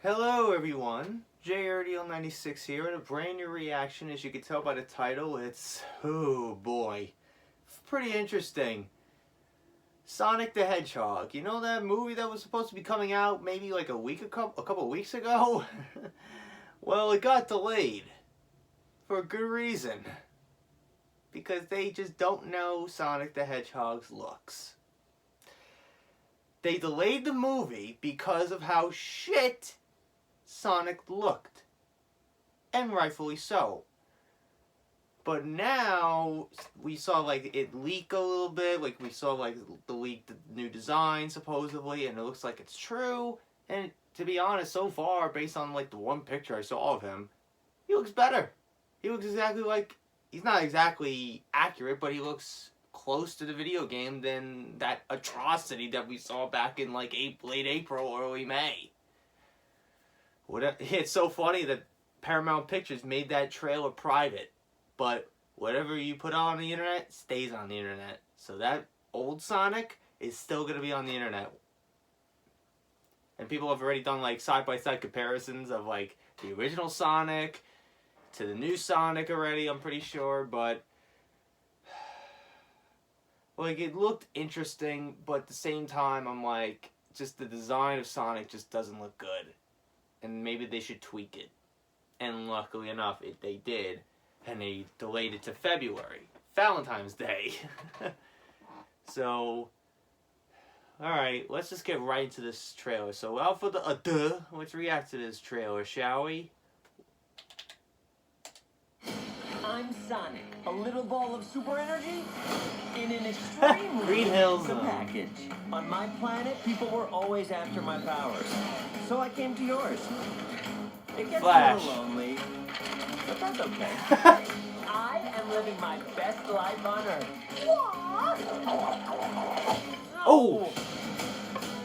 Hello everyone, JRDL96 here, and a brand new reaction. As you can tell by the title, it's, oh boy, pretty interesting. Sonic the Hedgehog. You know that movie that was supposed to be coming out maybe like a couple weeks ago? Well, it got delayed. For a good reason. Because they just don't know Sonic the Hedgehog's looks. They delayed the movie because of how shit Sonic looked. And rightfully so. But now, we saw like it leak a little bit, like we saw like the leaked new design supposedly, and it looks like it's true. And to be honest, so far, based on like the one picture I saw of him, he looks better. He looks exactly like, he's not exactly accurate, but he looks close to the video game than that atrocity that we saw back in like late April, early May. It's so funny that Paramount Pictures made that trailer private, but whatever you put on the internet stays on the internet. So that old Sonic is still going to be on the internet. And people have already done like side-by-side comparisons of like the original Sonic to the new Sonic already, I'm pretty sure, but like it looked interesting, but at the same time I'm like, just the design of Sonic just doesn't look good. And maybe they should tweak it. And luckily enough, they did. And they delayed it to February. Valentine's Day. So, alright, let's just get right into this trailer. So, without further ado, let's react to this trailer, shall we? I'm Sonic, a little ball of super energy in an extremely Green Hills package. On my planet, people were always after my powers, so I came to yours. It gets Flash. a little lonely, but that's okay. I am living my best life on Earth. Oh!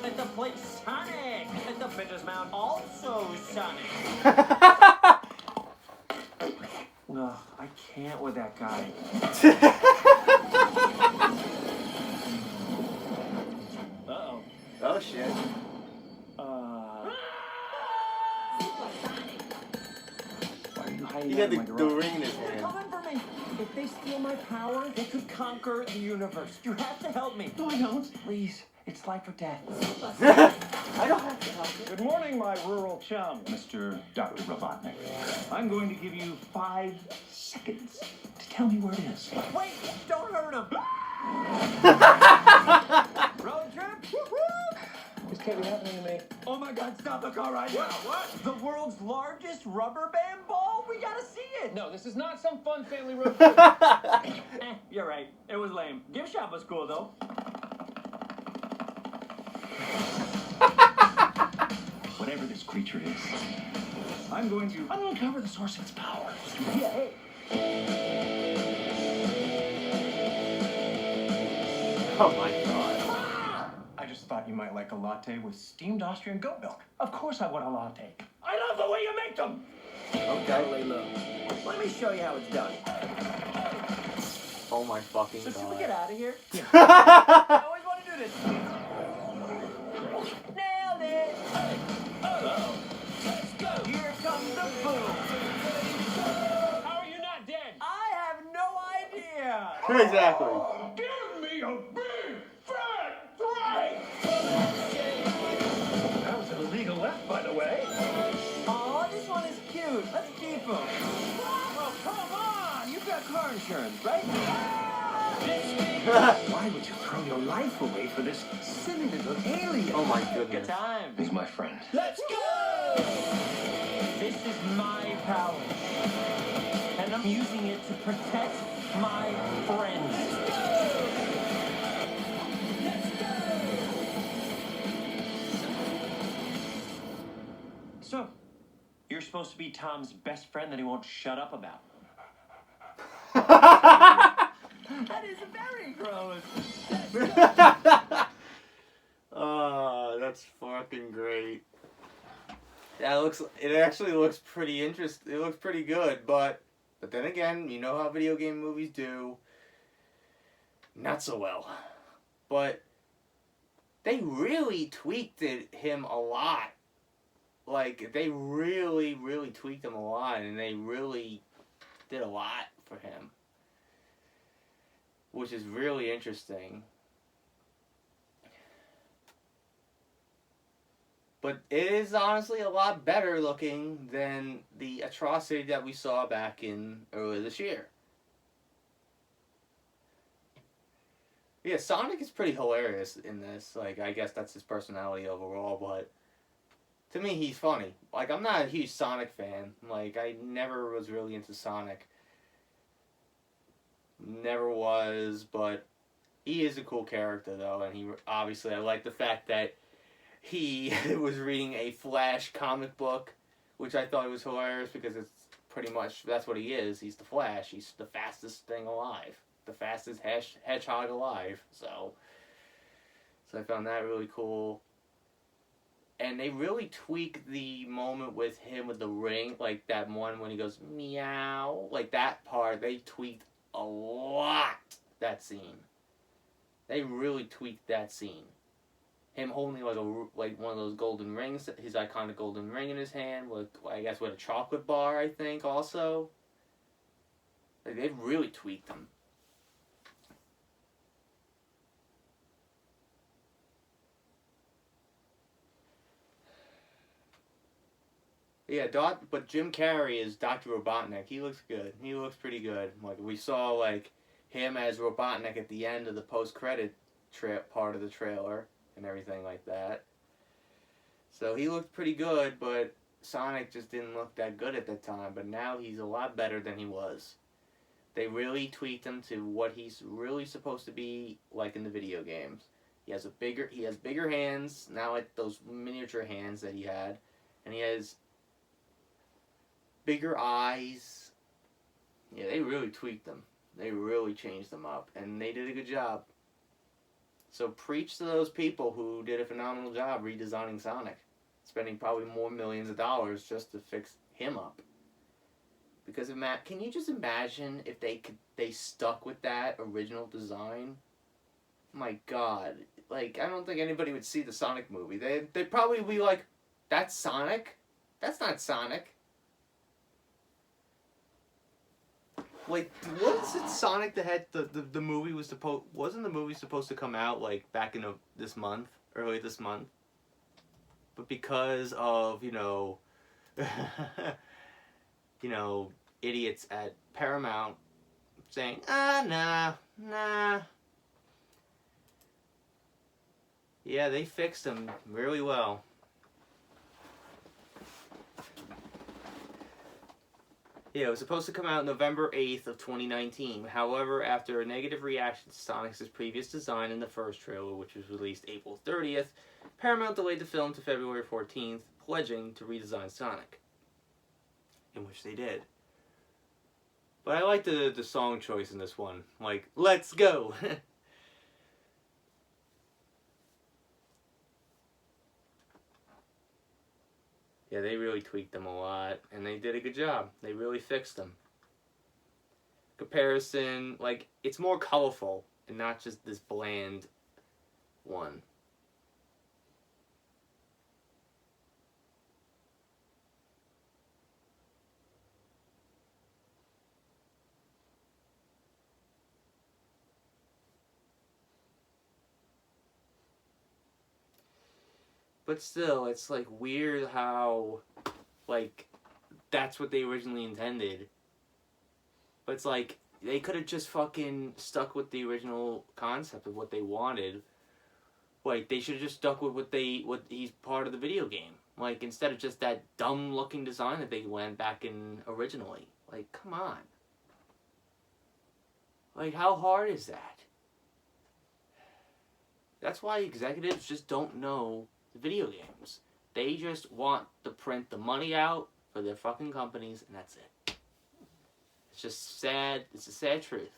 At the place Sonic! At the Fitness Mount, also Sonic! Ugh, I can't with that guy. Uh-oh. Oh shit. Why are you hiding He got out in my the garage? ring in his hand. Come in for me. If they steal my power, they could conquer the universe. You have to help me. No, I don't. Please. It's life or death. I don't have to help you. Good morning, my rural chum, Mr. Dr. Robotnik. I'm going to give you 5 seconds to tell me where it is. Wait, don't hurt him. Road trip? This can't be happening to me. Oh my God, stop the car right now. What? The world's largest rubber band ball? We gotta see it. No, this is not some fun family road trip. You're right. It was lame. Gift shop was cool, though. Whatever this creature is, I'm going to uncover the source of its power. Yeah, Oh my god. I just thought you might like a latte with steamed Austrian goat milk. Of course I want a latte. I love the way you make them! Okay, lay low. Let me show you how it's done. Oh my fucking So god. should we get out of here? Yeah. I always want to do this. Nailed it! Uh-oh. Let's go! Here comes the boom! How are you not dead? I have no idea! Exactly. Give me a big fat break! That was an illegal left, by the way. Oh, this one is cute. Let's keep him. Oh, come on! You've got car insurance, right? Why would you throw your life away for this silly little alien? Oh my Good goodness. time. He's my friend. Let's go! This is my power. And I'm using it to protect my friends. Let's go! So, you're supposed to be Tom's best friend that he won't shut up about. That is very gross. Oh, that's fucking great. It actually looks pretty interesting. It looks pretty good, but then again, you know how video game movies do. Not so well. But they really tweaked him a lot. Like, they really, really tweaked him a lot, and they really did a lot for him. Which is really interesting. But it is honestly a lot better looking than the atrocity that we saw back in earlier this year. Yeah, Sonic is pretty hilarious in this. Like, I guess that's his personality overall, but to me, he's funny. Like, I'm not a huge Sonic fan. Like, I never was really into Sonic. Never was, but he is a cool character, though, and obviously, I like the fact that he was reading a Flash comic book, which I thought was hilarious because it's pretty much, that's what he is. He's the Flash. He's the fastest thing alive. The fastest hedgehog alive. So I found that really cool. And they really tweaked the moment with him with the ring, like that one when he goes meow, like that part. They tweaked a lot that scene. They really tweaked that scene. Him holding like one of those golden rings, his iconic golden ring in his hand, with I guess with a chocolate bar, I think also. Like, they really tweaked him. Yeah, but Jim Carrey is Dr. Robotnik. He looks good. He looks pretty good. Like, we saw, like, him as Robotnik at the end of the post-credit part of the trailer and everything like that. So he looked pretty good, but Sonic just didn't look that good at that time. But now he's a lot better than he was. They really tweaked him to what he's really supposed to be like in the video games. He has bigger hands, now like those miniature hands that he had. And he has bigger eyes. Yeah, they really tweaked them. They really changed them up, and they did a good job. So preach to those people who did a phenomenal job redesigning Sonic, spending probably more millions of dollars just to fix him up. Because can you just imagine if they stuck with that original design? My God, like, I don't think anybody would see the Sonic movie. They'd probably be like, "That's Sonic? That's not Sonic." Like, what's it? Sonic the Hedgehog. The movie wasn't the movie supposed to come out like back in early this month, but because of idiots at Paramount saying nah. Yeah, they fixed them really well. Yeah, it was supposed to come out November 8th of 2019. However, after a negative reaction to Sonic's previous design in the first trailer, which was released April 30th, Paramount delayed the film to February 14th, pledging to redesign Sonic. In which they did. But I like the song choice in this one. Like, let's go! Yeah, they really tweaked them a lot, and they did a good job. They really fixed them. Comparison, like, it's more colorful, and not just this bland one. But still, it's, like, weird how, like, that's what they originally intended. But it's like, they could have just fucking stuck with the original concept of what they wanted. Like, they should have just stuck with what he's part of the video game. Like, instead of just that dumb-looking design that they went back in originally. Like, come on. Like, how hard is that? That's why executives just don't know the video games. They just want to print the money out for their fucking companies, and that's it. It's just sad. It's a sad truth.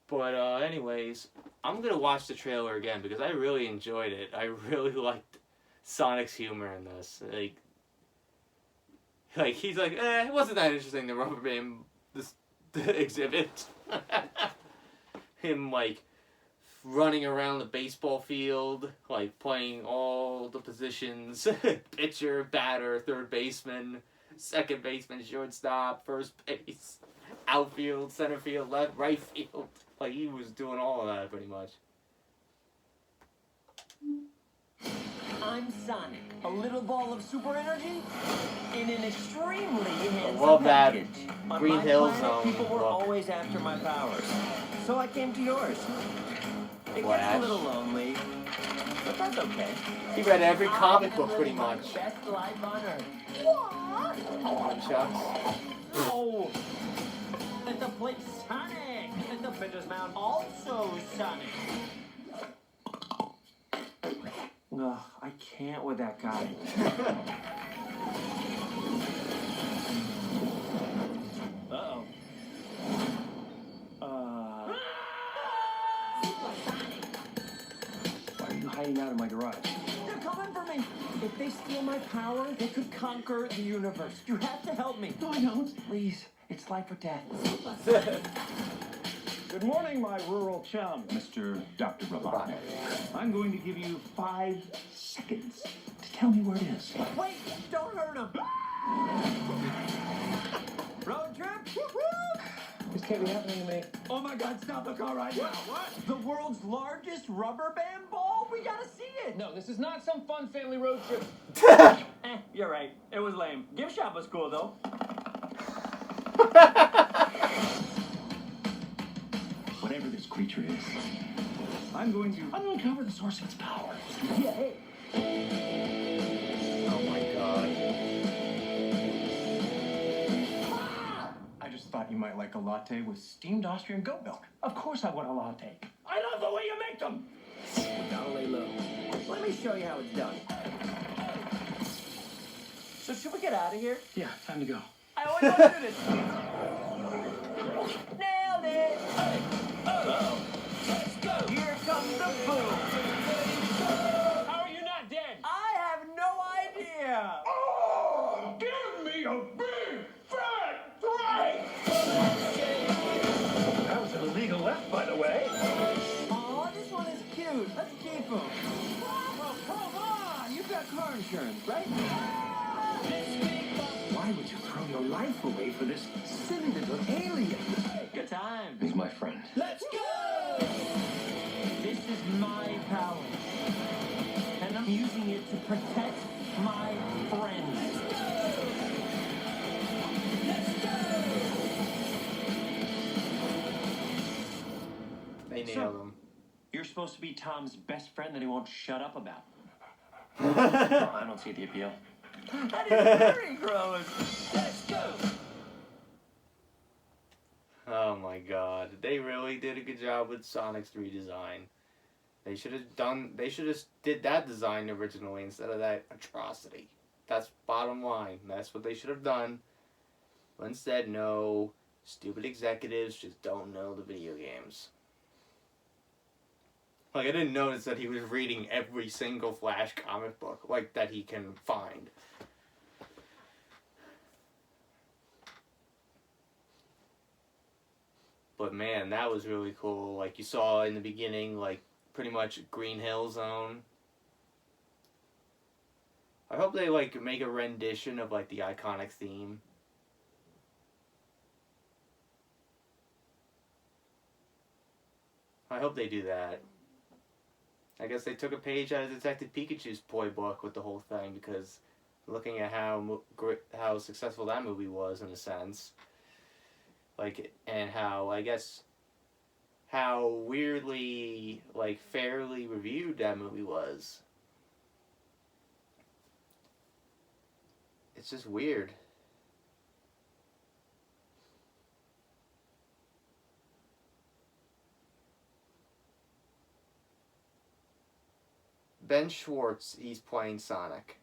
But anyways, I'm gonna watch the trailer again because I really enjoyed it. I really liked Sonic's humor in this. Like he's like, it wasn't that interesting, the rubber band this the exhibit. Him like running around the baseball field, like playing all the positions: pitcher, batter, third baseman, second baseman, shortstop, first base, outfield, center field, left, right field. Like he was doing all of that pretty much. I'm Sonic, a little ball of super energy in an extremely handsome love that package. Green On my Hill planet, Zone people were look. always after my powers, so I came to yours. It gets Flash. a little lonely, but that's okay. He read every comic I am book pretty living my much. Best life on Earth. Chucks. Oh, and the place Sonic, and the pitcher's mound also Sonic. Ugh, I can't with that guy. Uh-oh. Why are you hiding out in my garage? They're coming for me. If they steal my power, they could conquer the universe. You have to help me. No, I don't. Please, it's life or death. Good morning, my rural chum, Mr. Dr. Robotnik. I'm going to give you 5 seconds to tell me where it is. Wait, don't hurt him. Road trip? This can't be happening to me. Oh my God, stop the car right now. What? The world's largest rubber band ball? We gotta see it. No, this is not some fun family road trip. You're right. It was lame. Gift shop was cool though. Whatever this creature is, I'm going to uncover the source of its power. Yeah, hey. Oh my god. I just thought you might like a latte with steamed Austrian goat milk. Of course I want a latte. I love the way you make them. Gotta lay low. Let me show you how it's done. So should we get out of here? Yeah, time to go. I always want to do this. Nailed it. Uh-oh. Let's go. Here comes the boom. How are you not dead? I have no idea. Oh, give me a big fat break! That was an illegal left, by the way. Aw, this one is cute. Let's keep him. Well, come on. You've got car insurance, right? Why would you throw your life away for this silly little alien? Good time. He's my friend. Let's go! This is my power. And I'm using it to protect my friends. Let's go! They nailed him. You're supposed to be Tom's best friend that he won't shut up about. I don't see the appeal. That is very gross. Let's go! Oh my god. They really did a good job with Sonic's redesign. They should have did that design originally instead of that atrocity. That's bottom line. That's what they should have done. But instead, no. Stupid executives just don't know the video games. Like, I didn't notice that he was reading every single Flash comic book, like, that he can find. But man, that was really cool. Like, you saw in the beginning, like, pretty much Green Hill Zone. I hope they, like, make a rendition of, like, the iconic theme. I hope they do that. I guess they took a page out of Detective Pikachu's playbook with the whole thing, because looking at how successful that movie was, in a sense. Like, and how, I guess, how weirdly, like, fairly reviewed that movie was. It's just weird. Ben Schwartz, he's playing Sonic.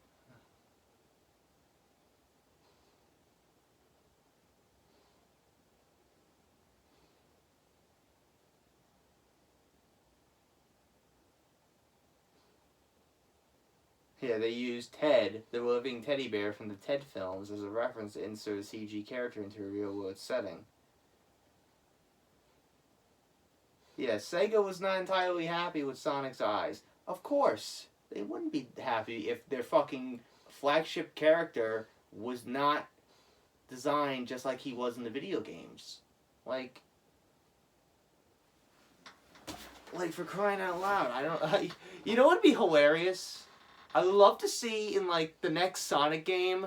Yeah, they used Ted, the living teddy bear from the Ted films, as a reference to insert a CG character into a real-world setting. Yeah, Sega was not entirely happy with Sonic's eyes. Of course, they wouldn't be happy if their fucking flagship character was not designed just like he was in the video games. Like for crying out loud, you know what'd be hilarious? I'd love to see in like the next Sonic game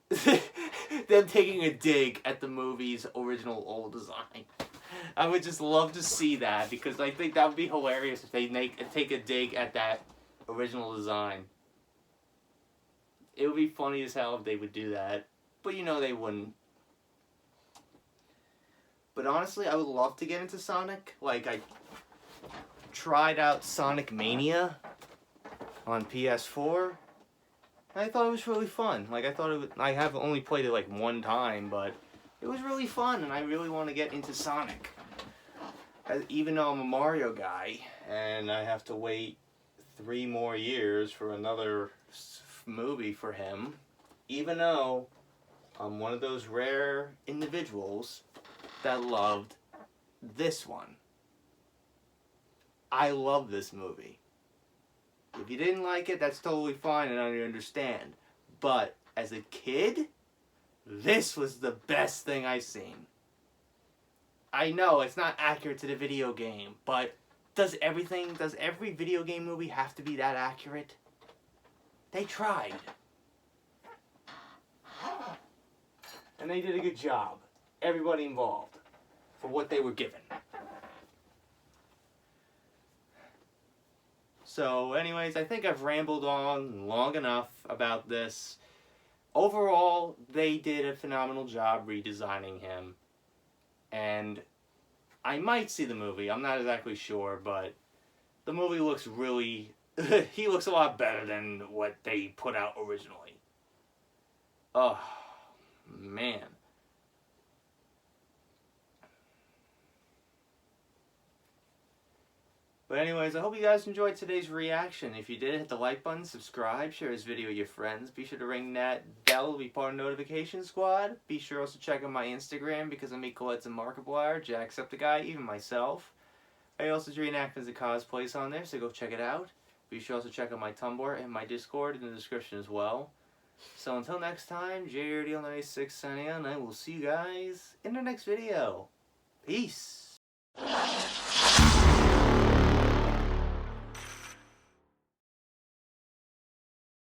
them taking a dig at the movie's original old design. I would just love to see that because I think that would be hilarious if they take a dig at that original design. It would be funny as hell if they would do that, but you know they wouldn't. But honestly, I would love to get into Sonic. Like, I tried out Sonic Mania on PS4. And I thought it was really fun. Like, I have only played it like one time, but it was really fun, and I really want to get into Sonic. Even though I'm a Mario guy, and I have to wait 3 more years for another movie for him, even though I'm one of those rare individuals that loved this one. I love this movie. If you didn't like it, that's totally fine and I understand. But as a kid, this was the best thing I've seen. I know it's not accurate to the video game, but does every video game movie have to be that accurate? They tried. And they did a good job. Everybody involved. For what they were given. So anyways, I think I've rambled on long enough about this. Overall, they did a phenomenal job redesigning him. And I might see the movie. I'm not exactly sure, but the movie looks really... he looks a lot better than what they put out originally. Oh, man. But anyways, I hope you guys enjoyed today's reaction. If you did, hit the like button, subscribe, share this video with your friends. Be sure to ring that bell to be part of the notification squad. Be sure also to check out my Instagram because I make collabs and Markiplier, Jacksepticeye, even myself. I also do reenactments and cosplays on there, so go check it out. Be sure also to check out my Tumblr and my Discord in the description as well. So until next time, JRDL96 signing out, and I will see you guys in the next video. Peace!